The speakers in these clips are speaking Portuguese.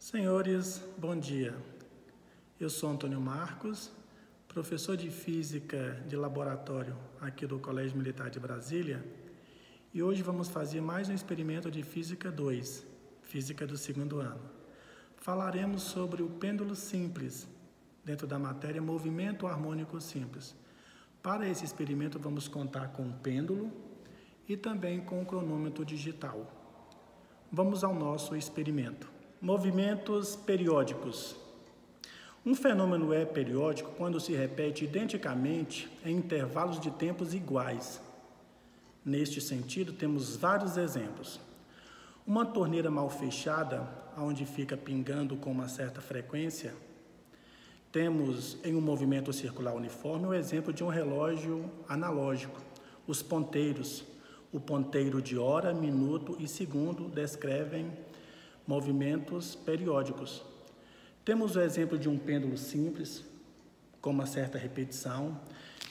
Senhores, bom dia. Eu sou Antônio Marcos, professor de Física de Laboratório aqui do Colégio Militar de Brasília, e hoje vamos fazer mais um experimento de Física 2, Física do segundo ano. Falaremos sobre o pêndulo simples, dentro da matéria Movimento Harmônico Simples. Para esse experimento vamos contar com o pêndulo e também com o cronômetro digital. Vamos ao nosso experimento. Movimentos periódicos. Um fenômeno é periódico quando se repete identicamente em intervalos de tempos iguais. Neste sentido, temos vários exemplos. Uma torneira mal fechada, onde fica pingando com uma certa frequência. Temos em um movimento circular uniforme o exemplo de um relógio analógico. Os ponteiros, o ponteiro de hora, minuto e segundo descrevem movimentos periódicos. Temos o exemplo de um pêndulo simples, com uma certa repetição.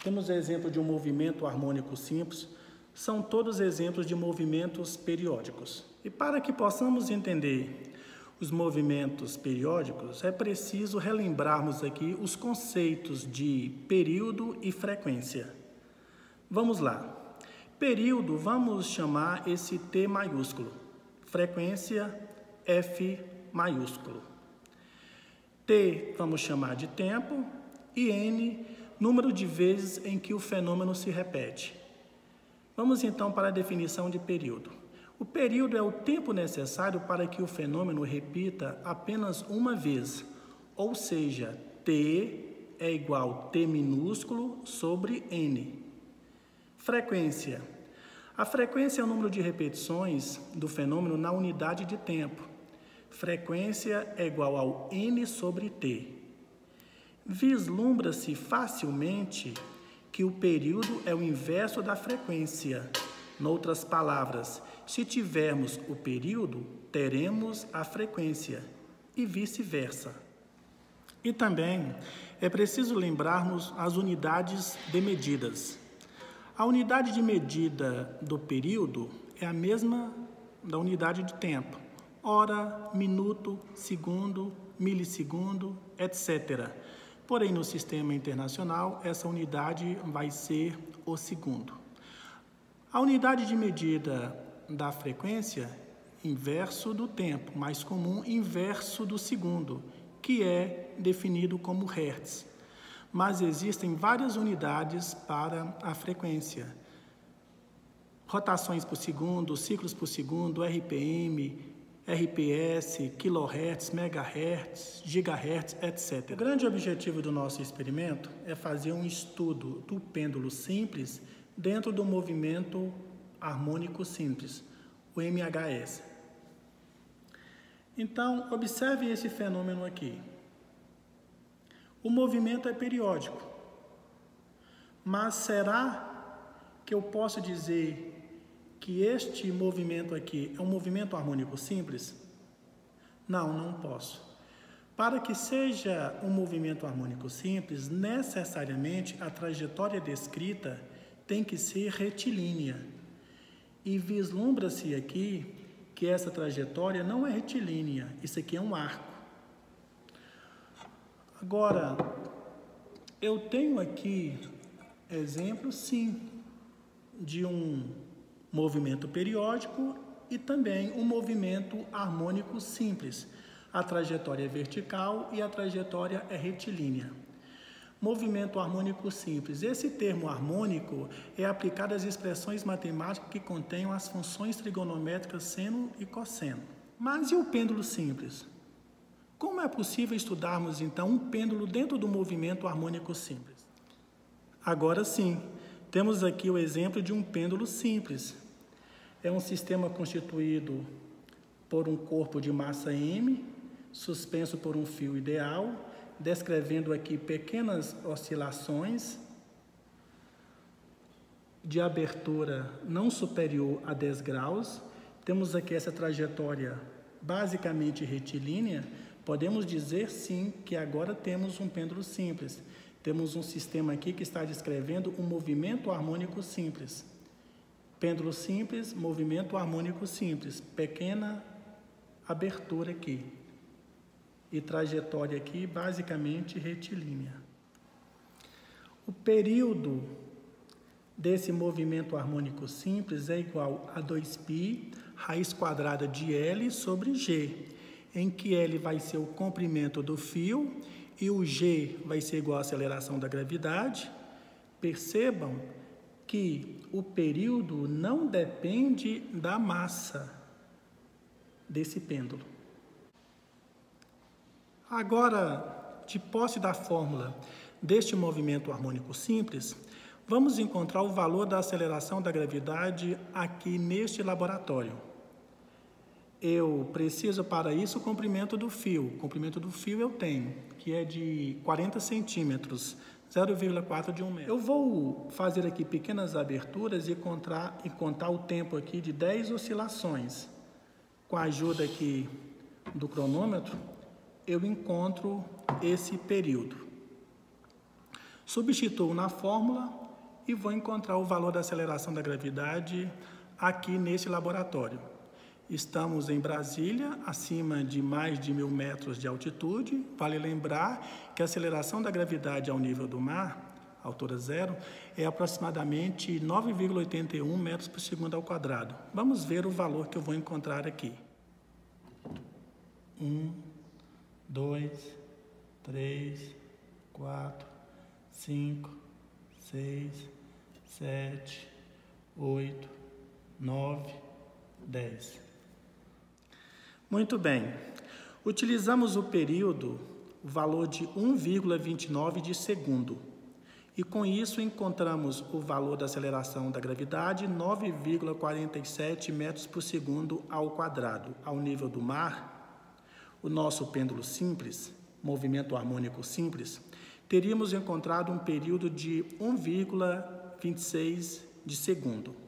Temos o exemplo de um movimento harmônico simples. São todos exemplos de movimentos periódicos. E para que possamos entender os movimentos periódicos, é preciso relembrarmos aqui os conceitos de período e frequência. Vamos lá. Período, vamos chamar esse T maiúsculo. Frequência, F maiúsculo. T vamos chamar de tempo e N, número de vezes em que o fenômeno se repete. Vamos então para a definição de período. O período é o tempo necessário para que o fenômeno repita apenas uma vez, ou seja, T é igual a T minúsculo sobre N. Frequência. A frequência é o número de repetições do fenômeno na unidade de tempo. Frequência é igual ao N sobre T. Vislumbra-se facilmente que o período é o inverso da frequência. Noutras palavras, se tivermos o período, teremos a frequência, e vice-versa. E também é preciso lembrarmos as unidades de medidas. A unidade de medida do período é a mesma da unidade de tempo. Hora, minuto, segundo, milissegundo, etc. Porém, no sistema internacional, essa unidade vai ser o segundo. A unidade de medida da frequência, inverso do tempo, mais comum, inverso do segundo, que é definido como hertz. Mas existem várias unidades para a frequência. Rotações por segundo, ciclos por segundo, RPM, RPS, kHz, MHz, GHz, etc. O grande objetivo do nosso experimento é fazer um estudo do pêndulo simples dentro do movimento harmônico simples, o MHS. Então, observe esse fenômeno aqui. O movimento é periódico, mas será que eu posso dizer que este movimento aqui é um movimento harmônico simples? Não, não posso. Para que seja um movimento harmônico simples, necessariamente a trajetória descrita tem que ser retilínea. E vislumbra-se aqui que essa trajetória não é retilínea, isso aqui é um arco. Agora, eu tenho aqui exemplo, sim, de um movimento periódico e também um movimento harmônico simples. A trajetória é vertical e a trajetória é retilínea. Movimento harmônico simples. Esse termo harmônico é aplicado às expressões matemáticas que contenham as funções trigonométricas seno e cosseno. Mas e o pêndulo simples? Como é possível estudarmos, então, um pêndulo dentro do movimento harmônico simples? Agora sim, temos aqui o exemplo de um pêndulo simples. É um sistema constituído por um corpo de massa M, suspenso por um fio ideal, descrevendo aqui pequenas oscilações de abertura não superior a 10 graus. Temos aqui essa trajetória basicamente retilínea. Podemos dizer, sim, que agora temos um pêndulo simples. Temos um sistema aqui que está descrevendo um movimento harmônico simples. Pêndulo simples, movimento harmônico simples. Pequena abertura aqui. e trajetória aqui basicamente retilínea. O período desse movimento harmônico simples é igual a 2π raiz quadrada de L sobre G, em que L vai ser o comprimento do fio e o G vai ser igual à aceleração da gravidade. Percebam que o período não depende da massa desse pêndulo. Agora, de posse da fórmula deste movimento harmônico simples, vamos encontrar o valor da aceleração da gravidade aqui neste laboratório. Eu preciso para isso o comprimento do fio. O comprimento do fio eu tenho, que é de 40 centímetros, 0,4 de 1 metro. Eu vou fazer aqui pequenas aberturas e contar o tempo aqui de 10 oscilações. Com a ajuda aqui do cronômetro, eu encontro esse período. Substituo na fórmula e vou encontrar o valor da aceleração da gravidade aqui nesse laboratório. Estamos em Brasília, acima de mais de 1.000 metros de altitude. Vale lembrar que a aceleração da gravidade ao nível do mar, altura zero, é aproximadamente 9,81 metros por segundo ao quadrado. Vamos ver o valor que eu vou encontrar aqui. 1, 2, 3, 4, 5, 6, 7, 8, 9, 10. Muito bem. Utilizamos o período, o valor de 1,29 de segundo. E com isso encontramos o valor da aceleração da gravidade, 9,47 metros por segundo ao quadrado. Ao nível do mar, o nosso pêndulo simples, movimento harmônico simples, teríamos encontrado um período de 1,26 de segundo.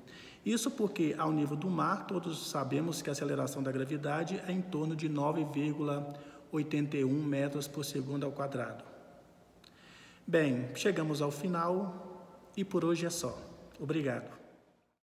Isso porque, ao nível do mar, todos sabemos que a aceleração da gravidade é em torno de 9,81 metros por segundo ao quadrado. Bem, chegamos ao final e por hoje é só. Obrigado.